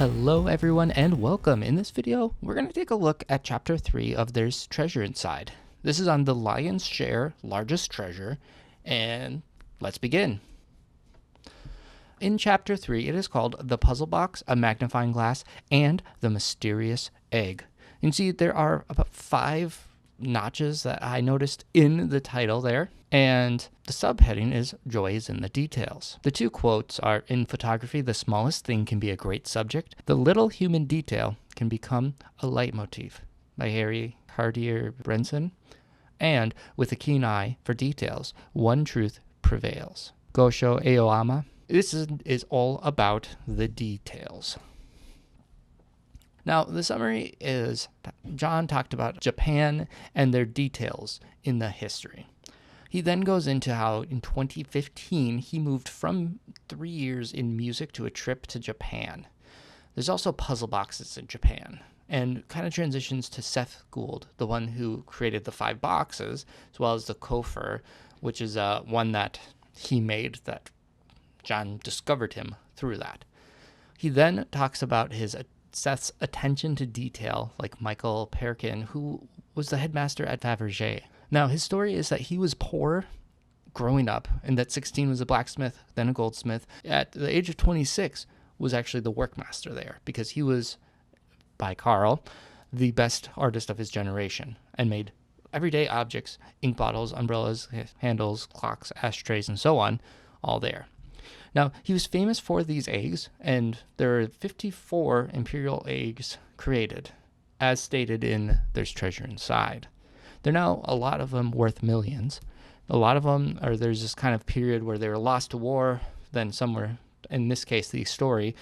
Hello everyone and welcome. In this video, we're going to take a look at chapter 3 of There's Treasure Inside. This is on the lion's share, largest treasure, and let's begin. In chapter 3, it is called The Puzzle Box, a Magnifying Glass, and The Mysterious Egg. You can see there are about 5 notches that I noticed in the title there, and the subheading is Joy is in the Details. The 2 quotes are, in photography, the smallest thing can be a great subject. The little human detail can become a leitmotif, by Harry Cartier Brennan. And with a keen eye for details, one truth prevails. Gosho Aoyama. This is all about the details. Now, the summary is John talked about Japan and their details in the history. He then goes into how in 2015 he moved from 3 years in music to a trip to Japan. There's also puzzle boxes in Japan, and kind of transitions to Seth Gould, the one who created the 5 boxes, as well as the Coffer, which is one that he made that John discovered him through that. He then talks about Seth's attention to detail, like Michael Perkin, who was the headmaster at Faberge. Now, his story is that he was poor growing up, and that 16 was a blacksmith, then a goldsmith. At the age of 26 was actually the workmaster there, because he was, by Carl, the best artist of his generation, and made everyday objects, ink bottles, umbrellas, handles, clocks, ashtrays, and so on, all there. Now, he was famous for these eggs, and there are 54 imperial eggs created, as stated in There's Treasure Inside. They're now, a lot of them, worth millions. A lot of them there's this kind of period where they were lost to war, then somewhere, in this case, the story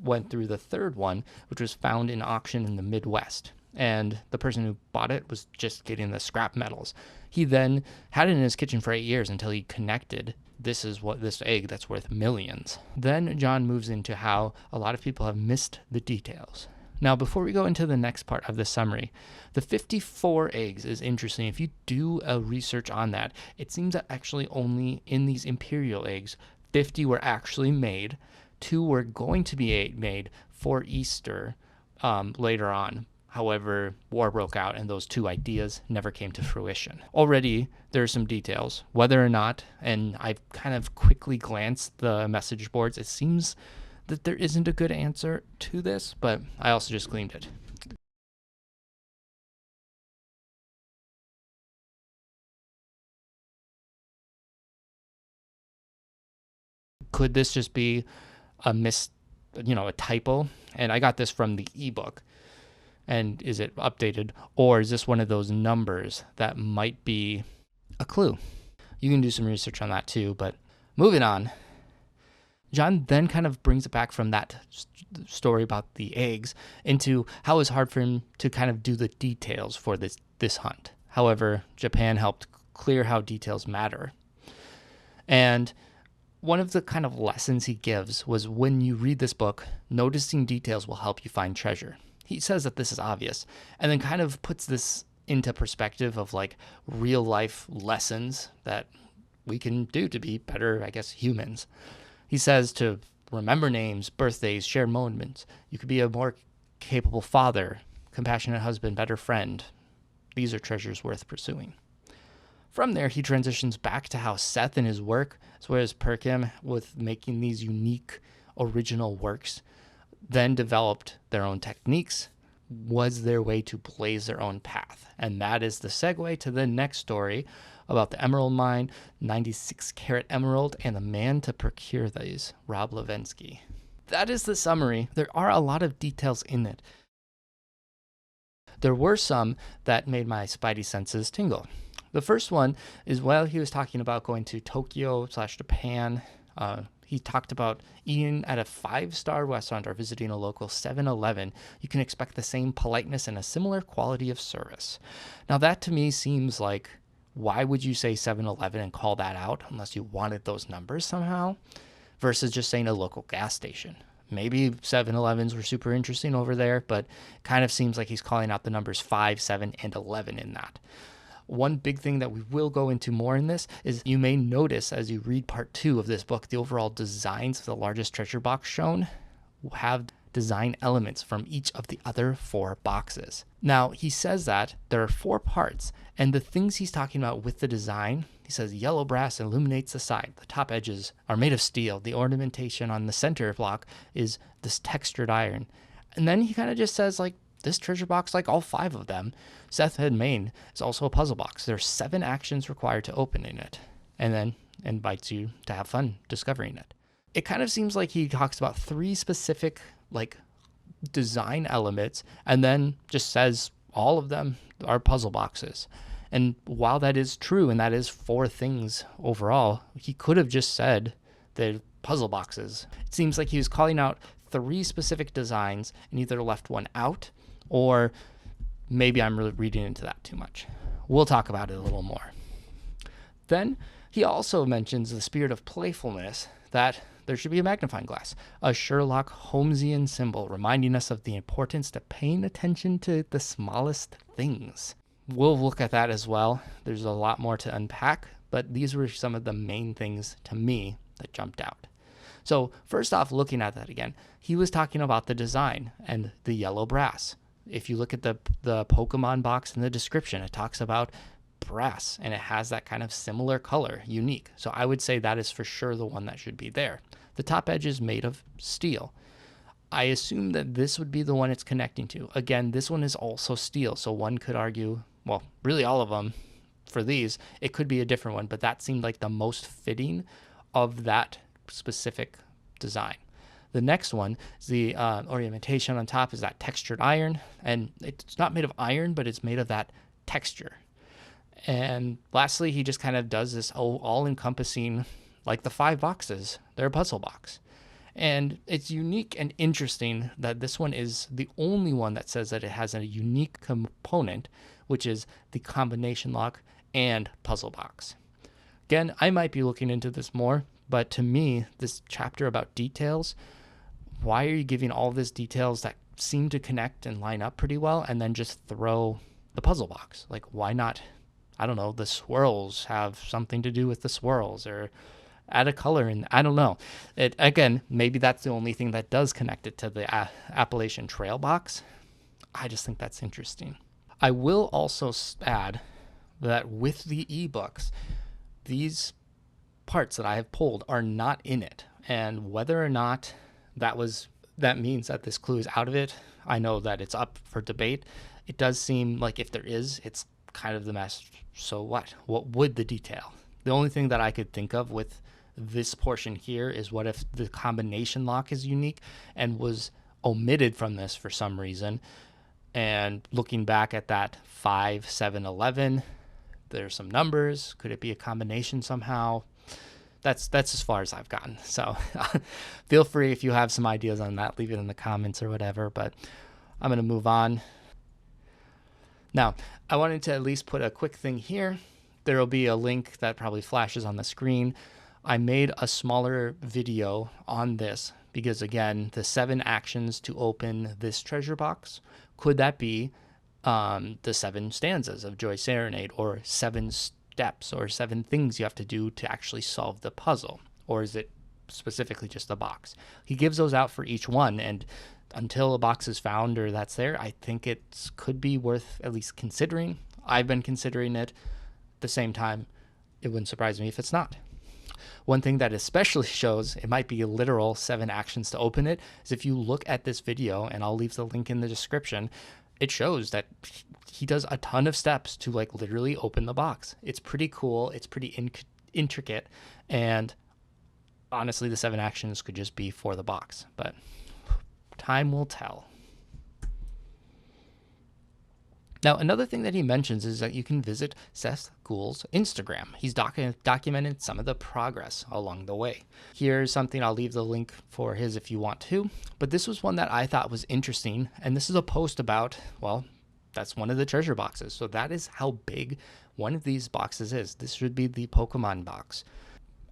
went through the 3rd one, which was found in auction in the Midwest. And the person who bought it was just getting the scrap metals. He then had it in his kitchen for 8 years until he connected, this is what this egg that's worth millions. Then John moves into how a lot of people have missed the details. Now, before we go into the next part of the summary, the 54 eggs is interesting. If you do a research on that, it seems that actually only in these imperial eggs, 50 were actually made. 2 were going to be made for Easter later on. However, war broke out and those 2 ideas never came to fruition. Already, there are some details. Whether or not, and I've kind of quickly glanced the message boards, it seems that there isn't a good answer to this, but I also just gleaned it. Could this just be a typo? And I got this from the ebook. And is it updated? Or is this one of those numbers that might be a clue? You can do some research on that too, but moving on. John then kind of brings it back from that story about the eggs into how it's hard for him to kind of do the details for this hunt. However, Japan helped clear how details matter. And one of the kind of lessons he gives was when you read this book, noticing details will help you find treasure. He says that this is obvious, and then kind of puts this into perspective of like real life lessons that we can do to be better, humans. He says to remember names, birthdays, share moments. You could be a more capable father, compassionate husband, better friend. These are treasures worth pursuing. From there, he transitions back to how Seth and his work, as well as Perkin, with making these unique, original works, then developed their own techniques, was their way to blaze their own path. And that is the segue to the next story about the emerald mine, 96-carat emerald, and the man to procure these, Rob Levensky. That is the summary. There are a lot of details in it. There were some that made my Spidey Senses tingle. The first one is while he was talking about going to Tokyo/Japan, he talked about eating at a 5-star restaurant or visiting a local 7-Eleven. You can expect the same politeness and a similar quality of service. Now that to me seems like, why would you say 7-Eleven and call that out unless you wanted those numbers somehow, versus just saying a local gas station? Maybe 7-Elevens were super interesting over there, but it kind of seems like he's calling out the numbers 5, 7, and 11 in that. One big thing that we will go into more in this is you may notice as you read part 2 of this book, the overall designs of the largest treasure box shown have design elements from each of the other 4 boxes. Now, he says that there are 4 parts, and the things he's talking about with the design, he says yellow brass illuminates the side. The top edges are made of steel. The ornamentation on the center block is this textured iron. And then he kind of just says, like, this treasure box, like all 5 of them, Seth had made, is also a puzzle box. There are 7 actions required to opening it, and then invites you to have fun discovering it. It kind of seems like he talks about 3 specific, like, design elements, and then just says all of them are puzzle boxes. And while that is true, and that is 4 things overall, he could have just said they're puzzle boxes. It seems like he was calling out 3 specific designs and either left one out, or maybe I'm really reading into that too much. We'll talk about it a little more. Then he also mentions the spirit of playfulness, that there should be a magnifying glass, a Sherlock Holmesian symbol reminding us of the importance to paying attention to the smallest things. We'll look at that as well. There's a lot more to unpack, but these were some of the main things to me that jumped out. So first off, looking at that again, he was talking about the design and the yellow brass. If you look at the Pokemon box in the description, it talks about brass, and it has that kind of similar color, unique. So I would say that is for sure the one that should be there. The top edge is made of steel. I assume that this would be the one it's connecting to. Again, this one is also steel, so one could argue, well, really all of them for these, it could be a different one, but that seemed like the most fitting of that specific design. The next one is the ornamentation on top is that textured iron, and it's not made of iron, but it's made of that texture. And lastly, he just kind of does this all-encompassing, like the 5 boxes, they're a puzzle box. And it's unique and interesting that this one is the only one that says that it has a unique component, which is the combination lock and puzzle box. Again, I might be looking into this more, but to me, this chapter about details, why are you giving all these details that seem to connect and line up pretty well, and then just throw the puzzle box? Like, why not, I don't know, the swirls have something to do with the swirls, or add a color in, I don't know. It, again, maybe that's the only thing that does connect it to the Appalachian Trail box. I just think that's interesting. I will also add that with the ebooks, these parts that I have pulled are not in it, and whether or not that means that this clue is out of it, I know that it's up for debate. It does seem like if there is, it's kind of the mess. So what would the detail? The only thing that I could think of with this portion here is, what if the combination lock is unique and was omitted from this for some reason? And looking back at that 5, 7, 11, there's some numbers. Could it be a combination somehow? That's as far as I've gotten. So feel free, if you have some ideas on that, leave it in the comments or whatever, but I'm going to move on. Now, I wanted to at least put a quick thing here. There will be a link that probably flashes on the screen. I made a smaller video on this because, again, the 7 actions to open this treasure box, could that be the 7 stanzas of Joy Serenade, or 7 steps, or 7 things you have to do to actually solve the puzzle? Or is it specifically just a box? He gives those out for each one, and until a box is found or that's there, I think it could be worth at least considering. I've been considering it. At the same time, it wouldn't surprise me if it's not. One thing that especially shows it might be a literal 7 actions to open it is if you look at this video, and I'll leave the link in the description, it shows that he does a ton of steps to, like, literally open the box. It's pretty cool. It's pretty intricate. And honestly, the 7 actions could just be for the box, but time will tell. Now, another thing that he mentions is that you can visit Seth Ghoul's Instagram. He's documented some of the progress along the way. Here's something, I'll leave the link for his if you want to, but this was one that I thought was interesting, and this is a post about, well, that's one of the treasure boxes. So that is how big one of these boxes is. This should be the Pokemon box.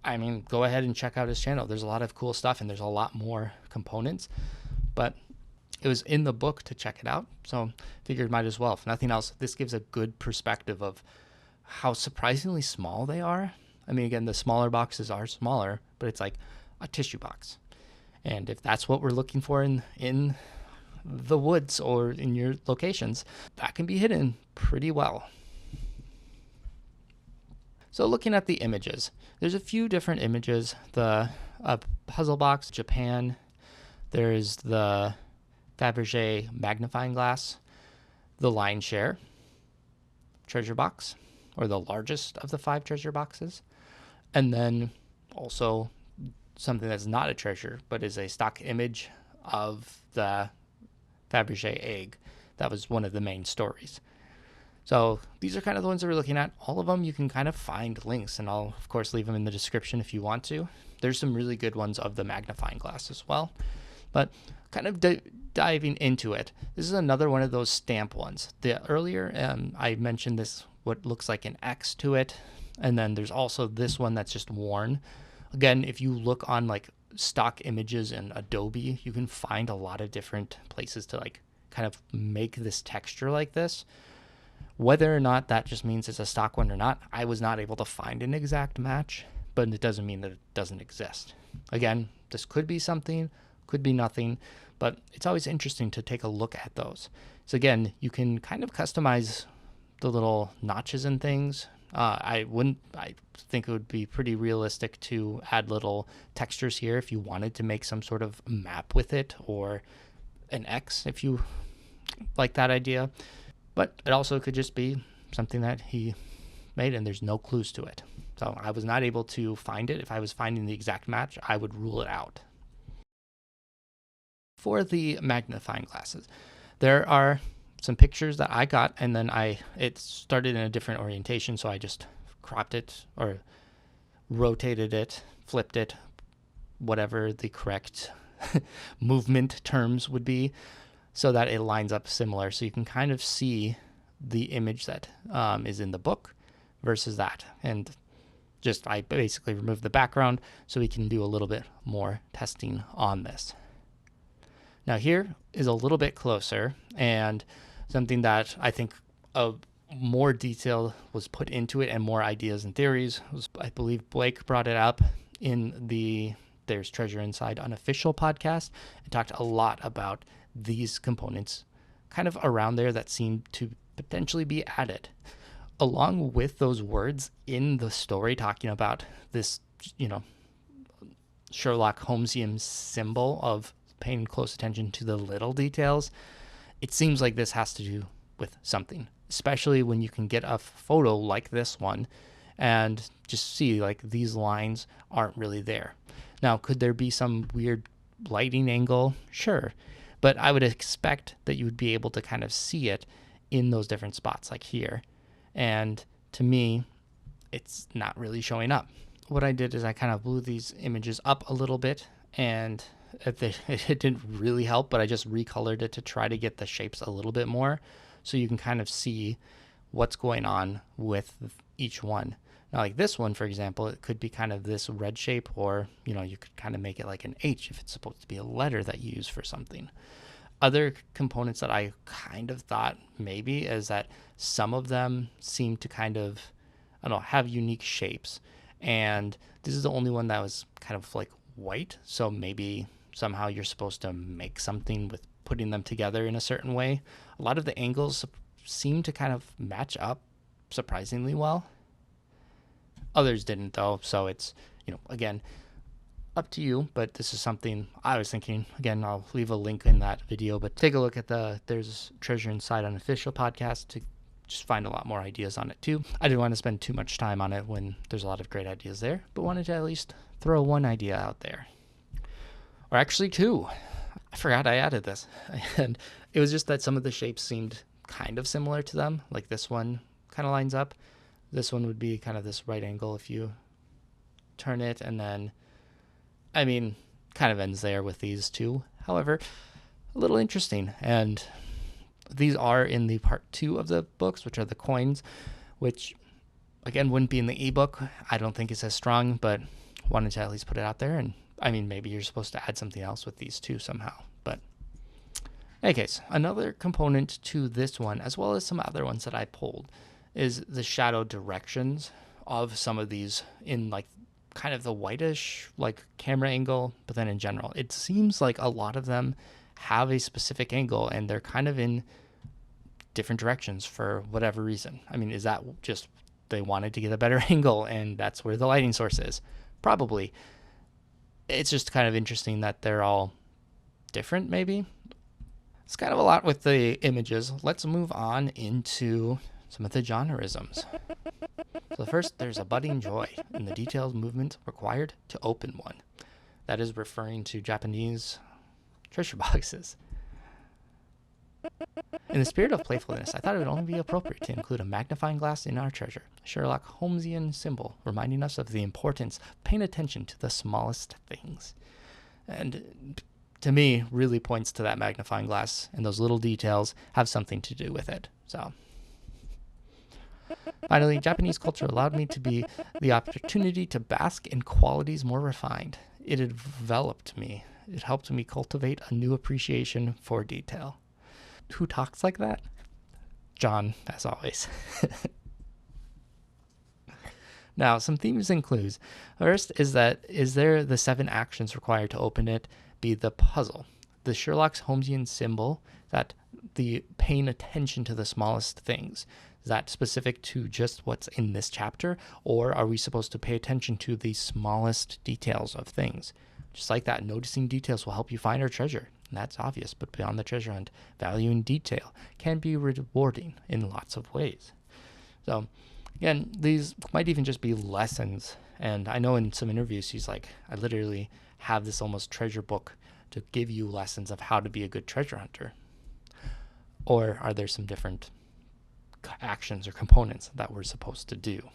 I mean, go ahead and check out his channel. There's a lot of cool stuff, and there's a lot more components, but it was in the book to check it out, so figured might as well. If nothing else, this gives a good perspective of how surprisingly small they are. I mean, again, the smaller boxes are smaller, but it's like a tissue box. And if that's what we're looking for in the woods or in your locations, that can be hidden pretty well. So looking at the images, there's a few different images. The puzzle box, Japan. There's the Faberge magnifying glass, the lion share treasure box, or the largest of the 5 treasure boxes. And then also something that's not a treasure, but is a stock image of the Faberge egg. That was one of the main stories. So these are kind of the ones that we're looking at. All of them you can kind of find links, and I'll of course leave them in the description if you want to. There's some really good ones of the magnifying glass as well. But kind of diving into it, this is another one of those stamp ones. The earlier I mentioned this, what looks like an X to it, and then there's also this one that's just worn. Again, if you look on like stock images in Adobe, you can find a lot of different places to like kind of make this texture like this. Whether or not that just means it's a stock one or not, I was not able to find an exact match, but it doesn't mean that it doesn't exist. Again, this could be something, could be nothing, but it's always interesting to take a look at those. So again, you can kind of customize the little notches and things. I think it would be pretty realistic to add little textures here if you wanted to make some sort of map with it, or an X if you like that idea. But it also could just be something that he made and there's no clues to it. So I was not able to find it. If I was finding the exact match, I would rule it out. For the magnifying glasses, there are some pictures that I got, and then it started in a different orientation, so I just cropped it or rotated it, flipped it, whatever the correct movement terms would be, so that it lines up similar, so you can kind of see the image that is in the book versus that. And just I basically removed the background so we can do a little bit more testing on this. Now here is a little bit closer, and something that I think more detail was put into it and more ideas and theories was, I believe Blake brought it up in the There's Treasure Inside Unofficial podcast, and talked a lot about these components kind of around there that seem to potentially be added. Along with those words in the story talking about this, Sherlock Holmesian symbol of paying close attention to the little details, it seems like this has to do with something, especially when you can get a photo like this one and just see like these lines aren't really there. Now, could there be some weird lighting angle? Sure. But I would expect that you would be able to kind of see it in those different spots like here. And to me, it's not really showing up. What I did is I kind of blew these images up a little bit, and it didn't really help, but I just recolored it to try to get the shapes a little bit more so you can kind of see what's going on with each one. Now, like this one, for example, it could be kind of this red shape, or, you could kind of make it like an H if it's supposed to be a letter that you use for something. Other components that I kind of thought maybe is that some of them seem to kind of, have unique shapes. And this is the only one that was kind of like white. So maybe somehow you're supposed to make something with putting them together in a certain way. A lot of the angles seem to kind of match up surprisingly well. Others didn't though, so it's, again, up to you, but this is something I was thinking. Again, I'll leave a link in that video, but take a look at There's Treasure Inside Unofficial podcast to just find a lot more ideas on it too. I didn't want to spend too much time on it when there's a lot of great ideas there, but wanted to at least throw one idea out there. Or actually 2. I forgot I added this. And it was just that some of the shapes seemed kind of similar to them. Like this one kind of lines up. This one would be kind of this right angle if you turn it, and then, kind of ends there with these two. However, a little interesting. And these are in the part 2 of the books, which are the coins, which, again, wouldn't be in the ebook. I don't think it's as strong, but wanted to at least put it out there. And maybe you're supposed to add something else with these two somehow. But in any case, another component to this one, as well as some other ones that I pulled, is the shadow directions of some of these in like kind of the whitish like camera angle, but then in general, it seems like a lot of them have a specific angle and they're kind of in different directions for whatever reason. I mean, is that just they wanted to get a better angle and that's where the lighting source is? Probably. It's just kind of interesting that they're all different, maybe. It's kind of a lot with the images. Let's move on into some of the Jonerisms. So first, there's a budding joy in the detailed movement required to open one. That is referring to Japanese treasure boxes. In the spirit of playfulness, I thought it would only be appropriate to include a magnifying glass in our treasure, a Sherlock Holmesian symbol reminding us of the importance of paying attention to the smallest things. And to me, really points to that magnifying glass, and those little details have something to do with it. So, finally, Japanese culture allowed me to be the opportunity to bask in qualities more refined. It enveloped me. It helped me cultivate a new appreciation for detail. Who talks like that? John, as always. Now, some themes and clues. First is there the 7 actions required to open it be the puzzle? The Sherlock Holmesian symbol, that the paying attention to the smallest things. Is that specific to just what's in this chapter? Or are we supposed to pay attention to the smallest details of things? Just like that, noticing details will help you find our treasure. And that's obvious, but beyond the treasure hunt, value in detail can be rewarding in lots of ways. So, again, these might even just be lessons. And I know in some interviews, he's like, I literally have this almost treasure book to give you lessons of how to be a good treasure hunter. Or are there some different actions or components that we're supposed to do?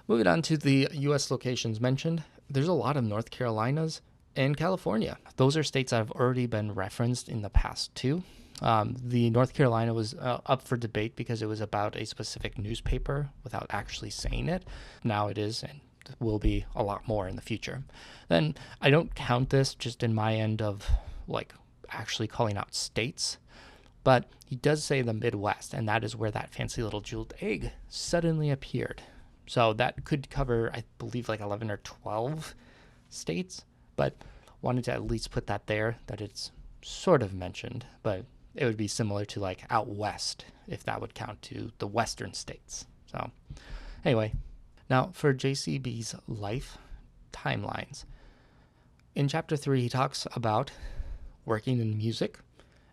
Moving on to the U.S. locations mentioned, there's a lot of North Carolinas and California. Those are states that have already been referenced in the past too. The North Carolina was up for debate because it was about a specific newspaper without actually saying it. Now it is and will be a lot more in the future. Then I don't count this just in my end of like actually calling out states, but he does say the Midwest, and that is where that fancy little jeweled egg suddenly appeared. So that could cover, I believe, like 11 or 12 states, but wanted to at least put that there, that it's sort of mentioned, but it would be similar to like out west, if that would count to the western states. So anyway, now for JCB's life timelines. In chapter 3, he talks about working in music,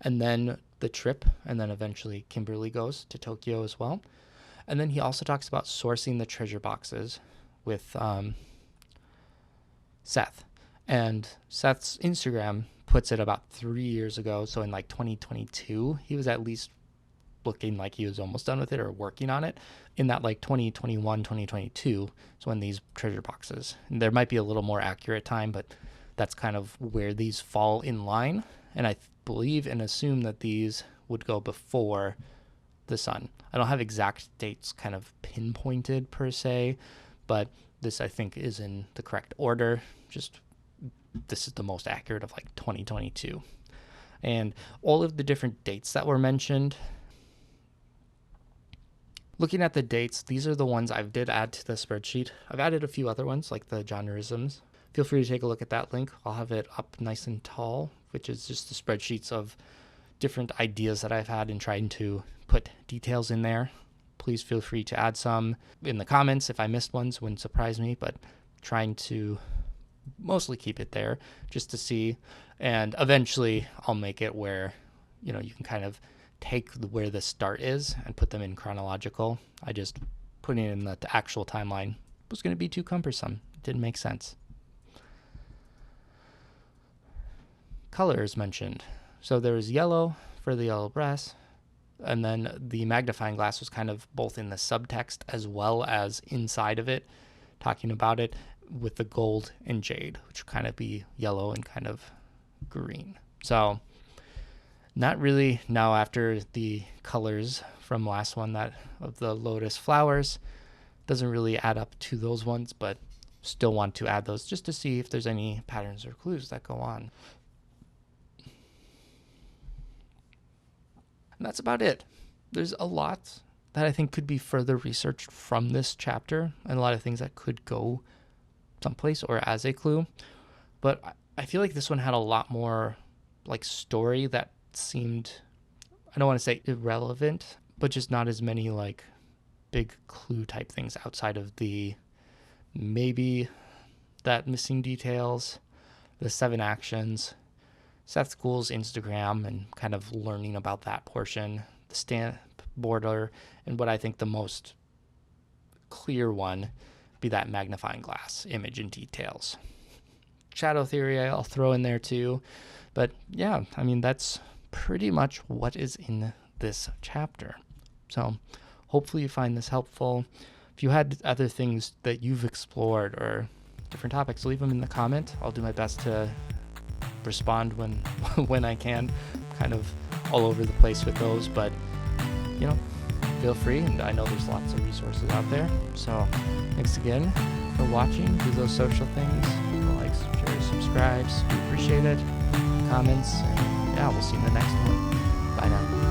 and then the trip, and then eventually Kimberly goes to Tokyo as well. And then he also talks about sourcing the treasure boxes with Seth. And Seth's Instagram puts it about 3 years ago. So in like 2022, he was at least looking like he was almost done with it or working on it. In that like 2021, 2022 is when these treasure boxes, and there might be a little more accurate time, but that's kind of where these fall in line. And I believe and assume that these would go before the sun. I don't have exact dates kind of pinpointed per se, but this I think is in the correct order. Just this is the most accurate of like 2022. And all of the different dates that were mentioned, looking at the dates, these are the ones I did add to the spreadsheet. I've added a few other ones like the Jonerisms. Feel free to take a look at that link. I'll have it up nice and tall, which is just the spreadsheets of different ideas that I've had in trying to put details in there. Please feel free to add some in the comments. If I missed ones, wouldn't surprise me, but trying to mostly keep it there just to see. And eventually I'll make it where, you can kind of take where the start is and put them in chronological. I just putting it in the actual timeline was going to be too cumbersome. It didn't make sense. Colors mentioned. So there was yellow for the yellow brass, and then the magnifying glass was kind of both in the subtext as well as inside of it, talking about it with the gold and jade, which would kind of be yellow and kind of green. So not really now after the colors from last one, that of the lotus flowers, doesn't really add up to those ones, but still want to add those just to see if there's any patterns or clues that go on. And that's about it. There's a lot that I think could be further researched from this chapter, and a lot of things that could go someplace or as a clue. But I feel like this one had a lot more like story that seemed, I don't want to say irrelevant, but just not as many like big clue type things outside of the maybe that missing details, the 7 actions, Seth School's Instagram, and kind of learning about that portion, the stamp border, and what I think the most clear one be that magnifying glass image and details. Shadow theory I'll throw in there too. But yeah, I mean, that's pretty much what is in this chapter. So hopefully you find this helpful. If you had other things that you've explored or different topics, leave them in the comment. I'll do my best to respond when I can. Kind of all over the place with those, but you know, feel free, and I know there's lots of resources out there. So thanks again for watching. Do those social things, likes, shares, subscribes. We appreciate it. Comments, and yeah, we'll see you in the next one. Bye now.